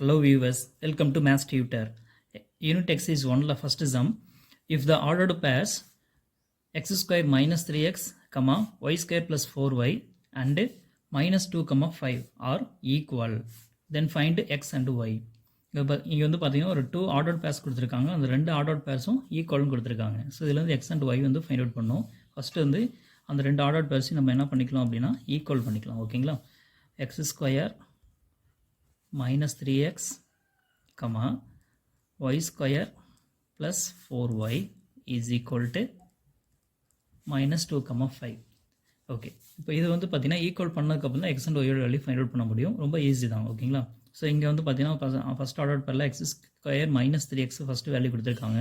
Hello viewers, welcome to Maths Tutor. Unit exercise 1 la first sum. If the ordered pairs x square minus 3x, y square plus 4y and minus 2, 5 are equal, then find x and y. இங்கே வந்து பார்த்தீங்கன்னா ஒரு 2 ordered purse கொடுத்துருக்காங்க. அந்த 2 ordered பேர்ஸும் ஈக்குவல்னு கொடுத்துருக்காங்க. So இதில் வந்து X and Y வந்து ஃபைண்ட் அவுட் பண்ணோம். ஃபஸ்ட்டு வந்து அந்த 2 ஆர்டர்ட் பேர்ஸையும் நம்ம என்ன பண்ணிக்கலாம் அப்படின்னா ஈக்குவல் பண்ணிக்கலாம். ஓகேங்களா? X square minus 3x, y square plus 4y is equal to minus 2, 5. Okay, இப்போ இது வந்து பார்த்தீங்கன்னா ஈக்குவல் பண்ணதுக்கப்புறம் தான் எக்ஸ் அண்ட் ஒய்யோட வேல்யூ ஃபைண்ட் அவுட் பண்ண முடியும். ரொம்ப ஈஸி தான். ஓகேங்களா? ஸோ இங்கே வந்து பார்த்தீங்கன்னா ஃபஸ்ட் ஆர்டர் பேரில் x square minus 3x first value கொடுத்துருக்காங்க.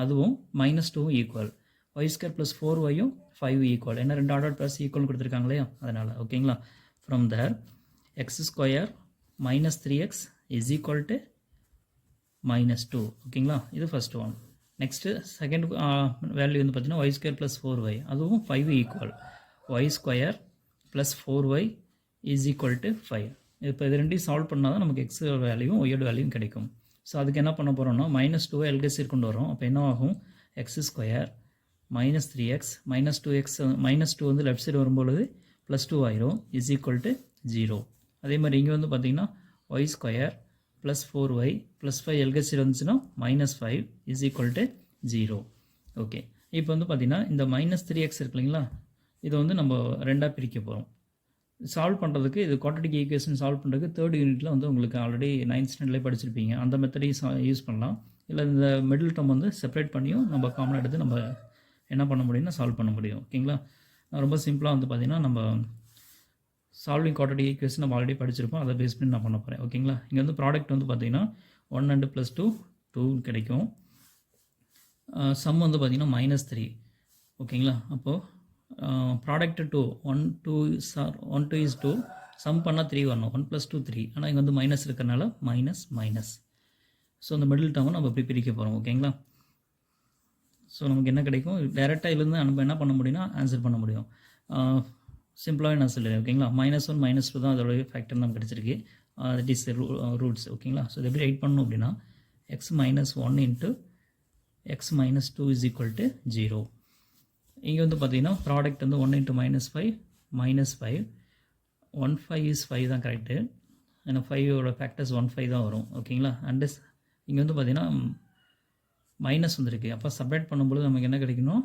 அதுவும் minus 2 equal, y square plus 4yயும் 5 ஈக்குவல். ஏன்னா 2 ஆர்டர் பேர்ஸ் ஈக்குவல் கொடுத்துருக்காங்க இல்லையா, அதனால். ஓகேங்களா? From there x square minus 3x is equal to minus 2. ஓகேங்களா? இது first one. Next second value வந்து பார்த்தீங்கன்னா y ஸ்கொயர் ப்ளஸ் 4y, அதுவும் 5 equal, y square plus 4y is equal to 5. இப்போ இது ரெண்டையும் சால்வ் பண்ணால் தான் நமக்கு எக்ஸ் வேல்யூவும் ஒய்யோட வேல்யூவும் கிடைக்கும். ஸோ அதுக்கு என்ன பண்ண போகிறோம்னா மைனஸ் 2 எல்கேசியர் கொண்டு வரோம். அப்போ என்ன ஆகும்? X square minus 3x minus 2x, minus 2 வந்து லெஃப்ட் சைடு வரும்பொழுது ப்ளஸ் 2 ஆயிரும், இஸ் ஈக்குவல் டு 0. அதே மாதிரி இங்கே வந்து பார்த்தீங்கன்னா y square plus 4y plus 5 எல்கேசியர் வந்துச்சுன்னா minus 5 is equal to 0. Okay, இப்போ வந்து பார்த்தீங்கன்னா இந்த மைனஸ் 3x இருக்கு இல்லைங்களா, இதை வந்து நம்ம ரெண்டாக பிரிக்க போகிறோம். சால்வ் பண்ணுறதுக்கு இது குவாட்ரட்டிக் ஈக்குவேஷன் சால்வ் பண்ணுறதுக்கு தேர்ட் யூனிட்டில் வந்து உங்களுக்கு ஆல்ரெடி 9th ஸ்டாண்டர்ட்லேயே படிச்சிருப்பீங்க. அந்த மெத்தடையும் யூஸ் பண்ணலாம். இல்லை இந்த மிடில் டேர்ம் வந்து செப்பரேட் பண்ணியும் நம்ம காமனாக எடுத்து நம்ம என்ன பண்ண முடியும்னா சால்வ் பண்ண முடியும். ஓகேங்களா? ரொம்ப சிம்பிளாக வந்து பார்த்திங்கன்னா நம்ம சால்விங் குவாட்ரட்டிக் ஈக்குவேஷன் நம்ம ஆல்ரெடி படிச்சிருப்போம். அதை பேஸ் பண்ணி நான் பண்ண போகிறேன். ஓகேங்களா? இங்கே வந்து ப்ராடக்ட் வந்து பார்த்தீங்கன்னா 1 and +2 2 கிடைக்கும். சம் வந்து பார்த்தீங்கன்னா -3. ஓகேங்களா? அப்போது ப்ராடக்ட் 2 1 2 is 2, சம் பண்ணால் 3 வரணும். 1 + 2 3. ஆனால் இங்கே வந்து மைனஸ் இருக்கிறனால மைனஸ். ஸோ அந்த மிடில் டேர்மை நம்ம இப்படி பிரிக்க போகிறோம். ஓகேங்களா? ஸோ நமக்கு என்ன கிடைக்கும்? டேரெக்டாக இதுலேருந்து நம்ம என்ன பண்ண முடியும்னா ஆன்சர் பண்ண முடியும். சிம்பிளாகவே நான் சொல்லுறேன். ஓகேங்களா? -1 -2 தான் அதோடைய ஃபேக்டர் நமக்கு கிடச்சிருக்கு. That is roots. ஓகேங்களா? ஸோ இது எப்படி ரைட் பண்ணணும் அப்படின்னா x - 1 into x - 2 is equal to 0. இங்கே வந்து பார்த்தீங்கன்னா ப்ராடக்ட் வந்து 1 × -5 -5, 1 5 is 5 தான் கரெக்டு. ஏன்னா 5ஓட ஃபேக்டர்ஸ் 1 5 தான் வரும். ஓகேங்களா? அண்டு இங்கே வந்து பார்த்தீங்கன்னா மைனஸ் வந்துருக்கு. அப்போ செப்பரேட் பண்ணும்போது நமக்கு என்ன கிடைக்கணும்?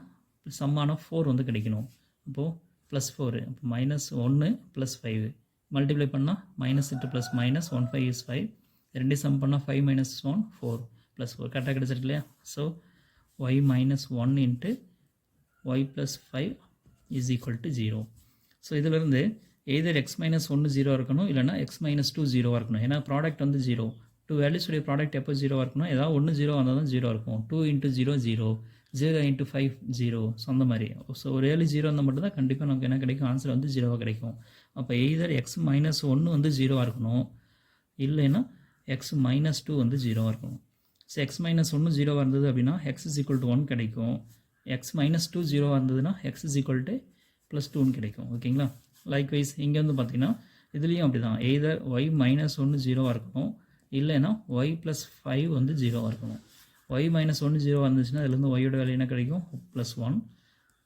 சம்மான 4 வந்து கிடைக்கணும். அப்போது +4, அப்போ -1 + 5 மல்டிப்ளை பண்ணால் -, +, 1 5 is 5. ரெண்டு சம் பண்ணால் 5 - 1 4 + 4 கரெக்டாக கிடச்சிருக்கு இல்லையா? So y - 1 into y + 5 is equal to 0. So இதிலிருந்து எய்தர் x - 1 0 இருக்கணும், இல்லைனா x - 2 0 இருக்கணும். ஏன்னா ப்ராடக்ட் வந்து 0. 2 வேல்யூஸுடைய ப்ராடக்ட் எப்போ 0 இருக்கணும்? ஏதாவது 1 0 வந்தால் தான் 0 இருக்கும். 2 × 0 0, 0 × 5 0. ஸோ அந்த மாதிரி. ஸோ ஒரு வேல்யூ 0 இருந்தால் மட்டும் தான் கண்டிப்பாக நமக்கு என்ன கிடைக்கும்? ஆன்சர் வந்து 0 கிடைக்கும். அப்போ எய்தர் x - 1 வந்து 0 இருக்கணும், இல்லைன்னா x - 2 வந்து 0 இருக்கணும். ஸோ x - 1 0 இருந்தது அப்படின்னா x = 1 கிடைக்கும். x - 2 0 இருந்ததுன்னா x = +2 கிடைக்கும். ஓகேங்களா? லைக்வைஸ் இங்கே வந்து பார்த்தீங்கன்னா இதுலேயும் அப்படி தான். எய்தர் y - 1 0 இருக்கணும், இல்லைன்னா y + 5 வந்து 0 இருக்கணும். y - 1 0 வந்துச்சுன்னா இதுலேருந்து ஒய்யோட வேல்யூ என்ன கிடைக்கும்? +1.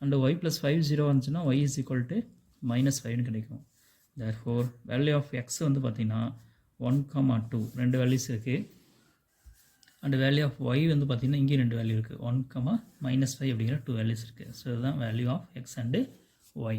அண்டு y + 5 0 வந்துச்சுன்னா y is equal to -5 கிடைக்கும். therefore வேல்யூ ஆஃப் x வந்து பார்த்தீங்கன்னா 1, 2 ரெண்டு வேல்யூஸ் இருக்குது. அண்டு வேல்யூ ஆஃப் y வந்து பார்த்தீங்கன்னா இங்கே 2 வேல்யூ இருக்குது. 1, -5 அப்படிங்கிற 2 வேல்யூஸ் இருக்குது. ஸோ இதுதான் value of x and y.